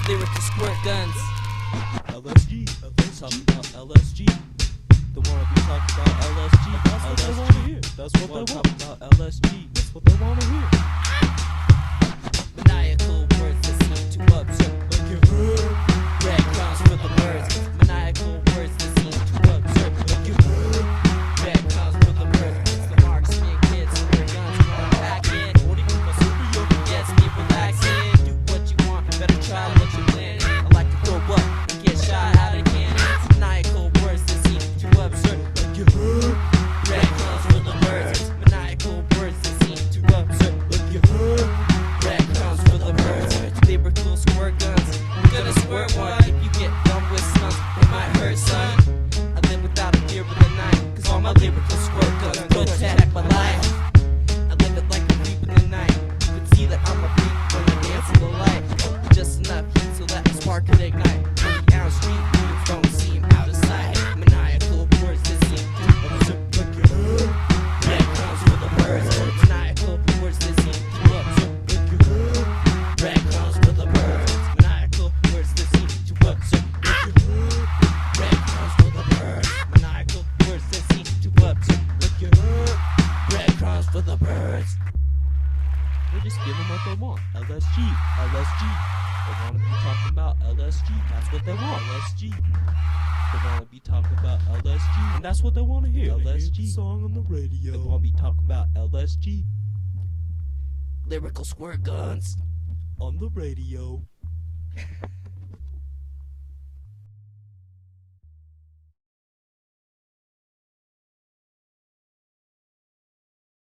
Lyrical squirt guns. LSG, talking about LSG. They wanna be talking about LSG. That's what they wanna hear. That's what they want. Talking about LSG. That's what they wanna hear. Maniacal words that seem to observe. Like you heard. Breadcrumbs for the birds. Maniacal words that seem to observe. Like you heard. Breadcrumbs for the birds. It's the marksman kids with their guns run back in. Yes, keep relaxing. Do what you want. Better try what you plan. I like to throw up and get shot out of cannons. Maniacal words that seem to observe. Like you heard. Breadcrumbs for the birds. Maniacal words that seem to observe. Like you heard. Breadcrumbs for the birds. Lyrical squirt guns. I'm gonna squirt one. If you get done with stunts, it might hurt, son. I live without a fear of the night, cause all my lyrical squirt guns protect my life. I live it like a creep in the night. You can see that I'm a freak when I dance in the light. Just enough heat so that the spark can ignite. 20 ounce street dudes don't seem out of sight. Maniacal words that seem to observe. Like you heard. Breadcrumbs for the birds. Maniacal words that seem to observe. Like you heard. Breadcrumbs for the birds. Maniacal words that seem to observe. Like you heard. Breadcrumbs for the birds. Maniacal words that seem to observe. Like you heard. Breadcrumbs for the birds. They just give them what they want. LSG, LSG. They wanna be talking about LSG. That's what they want. LSG. They wanna be talking about LSG, and that's what they wanna hear. LSG song on the radio. They wanna be talking about LSG Lyrical squirt guns. on the radio.